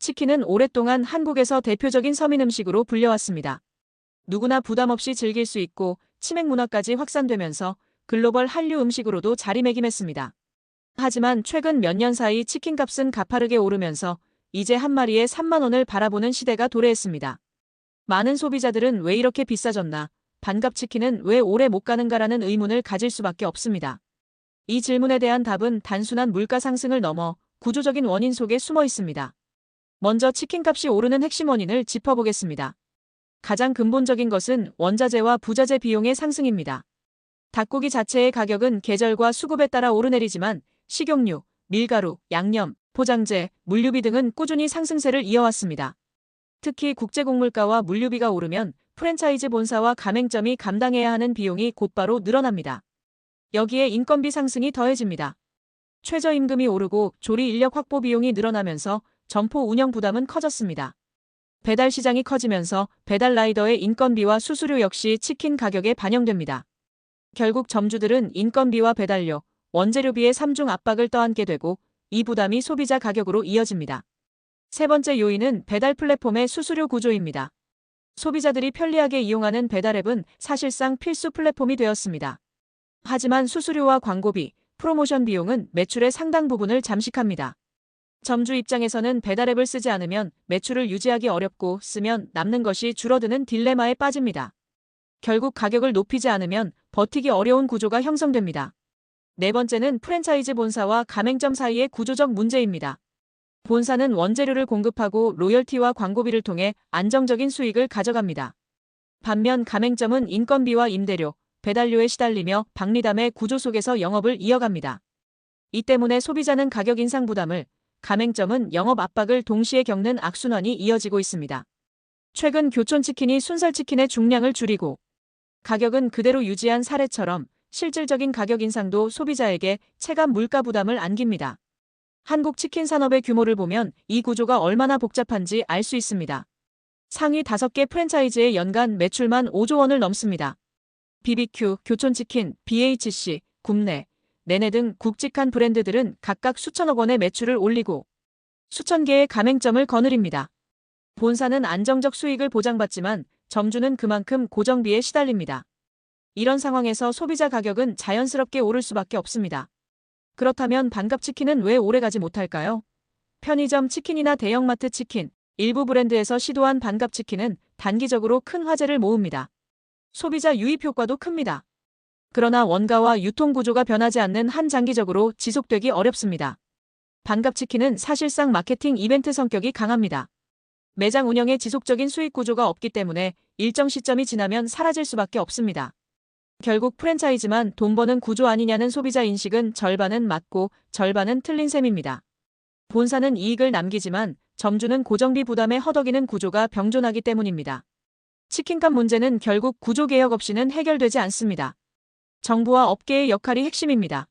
치킨은 오랫동안 한국에서 대표적인 서민 음식으로 불려왔습니다. 누구나 부담 없이 즐길 수 있고 치맥 문화까지 확산되면서 글로벌 한류 음식으로도 자리매김했습니다. 하지만 최근 몇 년 사이 치킨값은 가파르게 오르면서 이제 한 마리에 3만 원을 바라보는 시대가 도래했습니다. 많은 소비자들은 왜 이렇게 비싸졌나, 반값 치킨은 왜 오래 못 가는가라는 의문을 가질 수밖에 없습니다. 이 질문에 대한 답은 단순한 물가 상승을 넘어 구조적인 원인 속에 숨어 있습니다. 먼저 치킨값이 오르는 핵심 원인을 짚어보겠습니다. 가장 근본적인 것은 원자재와 부자재 비용의 상승입니다. 닭고기 자체의 가격은 계절과 수급에 따라 오르내리지만 식용유, 밀가루, 양념, 포장재, 물류비 등은 꾸준히 상승세를 이어왔습니다. 특히 국제곡물가와 물류비가 오르면 프랜차이즈 본사와 가맹점이 감당해야 하는 비용이 곧바로 늘어납니다. 여기에 인건비 상승이 더해집니다. 최저임금이 오르고 조리 인력 확보 비용이 늘어나면서 점포 운영 부담은 커졌습니다. 배달 시장이 커지면서 배달 라이더의 인건비와 수수료 역시 치킨 가격에 반영됩니다. 결국 점주들은 인건비와 배달료, 원재료비의 삼중 압박을 떠안게 되고 이 부담이 소비자 가격으로 이어집니다. 세 번째 요인은 배달 플랫폼의 수수료 구조입니다. 소비자들이 편리하게 이용하는 배달앱은 사실상 필수 플랫폼이 되었습니다. 하지만 수수료와 광고비, 프로모션 비용은 매출의 상당 부분을 잠식합니다. 점주 입장에서는 배달앱을 쓰지 않으면 매출을 유지하기 어렵고 쓰면 남는 것이 줄어드는 딜레마에 빠집니다. 결국 가격을 높이지 않으면 버티기 어려운 구조가 형성됩니다. 네 번째는 프랜차이즈 본사와 가맹점 사이의 구조적 문제입니다. 본사는 원재료를 공급하고 로열티와 광고비를 통해 안정적인 수익을 가져갑니다. 반면 가맹점은 인건비와 임대료, 배달료에 시달리며 박리담의 구조 속에서 영업을 이어갑니다. 이 때문에 소비자는 가격 인상 부담을, 가맹점은 영업 압박을 동시에 겪는 악순환이 이어지고 있습니다. 최근 교촌치킨이 순살치킨의 중량을 줄이고 가격은 그대로 유지한 사례처럼 실질적인 가격 인상도 소비자에게 체감 물가 부담을 안깁니다. 한국 치킨 산업의 규모를 보면 이 구조가 얼마나 복잡한지 알 수 있습니다. 상위 5개 프랜차이즈의 연간 매출만 5조 원을 넘습니다. BBQ, 교촌치킨, BHC, 굽네, 네네 등 굵직한 브랜드들은 각각 수천억 원의 매출을 올리고 수천 개의 가맹점을 거느립니다. 본사는 안정적 수익을 보장받지만 점주는 그만큼 고정비에 시달립니다. 이런 상황에서 소비자 가격은 자연스럽게 오를 수밖에 없습니다. 그렇다면 반값 치킨은 왜 오래가지 못할까요? 편의점 치킨이나 대형마트 치킨, 일부 브랜드에서 시도한 반값 치킨은 단기적으로 큰 화제를 모읍니다. 소비자 유입 효과도 큽니다. 그러나 원가와 유통 구조가 변하지 않는 한 장기적으로 지속되기 어렵습니다. 반값 치킨은 사실상 마케팅 이벤트 성격이 강합니다. 매장 운영에 지속적인 수익 구조가 없기 때문에 일정 시점이 지나면 사라질 수밖에 없습니다. 결국 프랜차이즈만 돈 버는 구조 아니냐는 소비자 인식은 절반은 맞고 절반은 틀린 셈입니다. 본사는 이익을 남기지만 점주는 고정비 부담에 허덕이는 구조가 병존하기 때문입니다. 치킨값 문제는 결국 구조 개혁 없이는 해결되지 않습니다. 정부와 업계의 역할이 핵심입니다.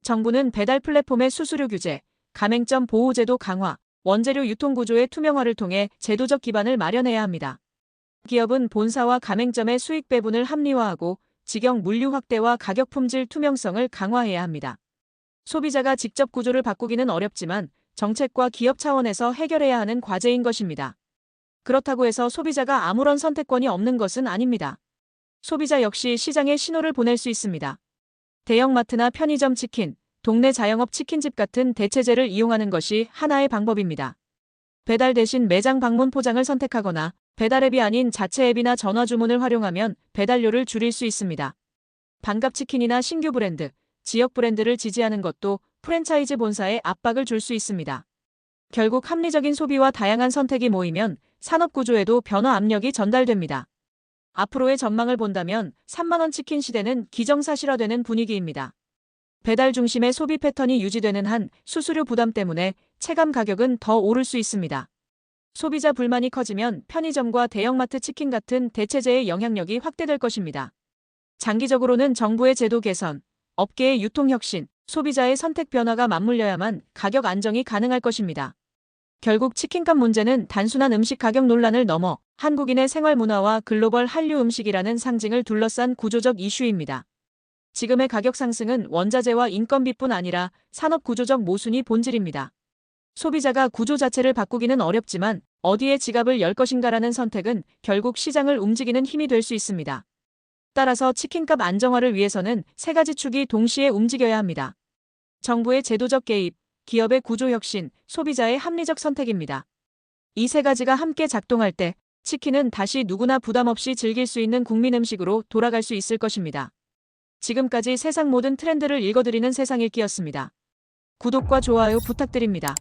정부는 배달 플랫폼의 수수료 규제, 가맹점 보호제도 강화, 원재료 유통 구조의 투명화를 통해 제도적 기반을 마련해야 합니다. 기업은 본사와 가맹점의 수익 배분을 합리화하고 직영 물류 확대와 가격 품질 투명성을 강화해야 합니다. 소비자가 직접 구조를 바꾸기는 어렵지만 정책과 기업 차원에서 해결해야 하는 과제인 것입니다. 그렇다고 해서 소비자가 아무런 선택권이 없는 것은 아닙니다. 소비자 역시 시장에 신호를 보낼 수 있습니다. 대형마트나 편의점 치킨, 동네 자영업 치킨집 같은 대체재를 이용하는 것이 하나의 방법입니다. 배달 대신 매장 방문 포장을 선택하거나 배달앱이 아닌 자체 앱이나 전화 주문을 활용하면 배달료를 줄일 수 있습니다. 반값 치킨이나 신규 브랜드, 지역 브랜드를 지지하는 것도 프랜차이즈 본사에 압박을 줄 수 있습니다. 결국 합리적인 소비와 다양한 선택이 모이면 산업 구조에도 변화 압력이 전달됩니다. 앞으로의 전망을 본다면 3만 원 치킨 시대는 기정사실화되는 분위기입니다. 배달 중심의 소비 패턴이 유지되는 한 수수료 부담 때문에 체감 가격은 더 오를 수 있습니다. 소비자 불만이 커지면 편의점과 대형마트 치킨 같은 대체재의 영향력이 확대될 것입니다. 장기적으로는 정부의 제도 개선, 업계의 유통 혁신, 소비자의 선택 변화가 맞물려야만 가격 안정이 가능할 것입니다. 결국 치킨값 문제는 단순한 음식 가격 논란을 넘어 한국인의 생활 문화와 글로벌 한류 음식이라는 상징을 둘러싼 구조적 이슈입니다. 지금의 가격 상승은 원자재와 인건비뿐 아니라 산업 구조적 모순이 본질입니다. 소비자가 구조 자체를 바꾸기는 어렵지만 어디에 지갑을 열 것인가라는 선택은 결국 시장을 움직이는 힘이 될 수 있습니다. 따라서 치킨값 안정화를 위해서는 세 가지 축이 동시에 움직여야 합니다. 정부의 제도적 개입, 기업의 구조 혁신, 소비자의 합리적 선택입니다. 이 세 가지가 함께 작동할 때 치킨은 다시 누구나 부담 없이 즐길 수 있는 국민 음식으로 돌아갈 수 있을 것입니다. 지금까지 세상 모든 트렌드를 읽어드리는 세상읽기였습니다. 구독과 좋아요 부탁드립니다.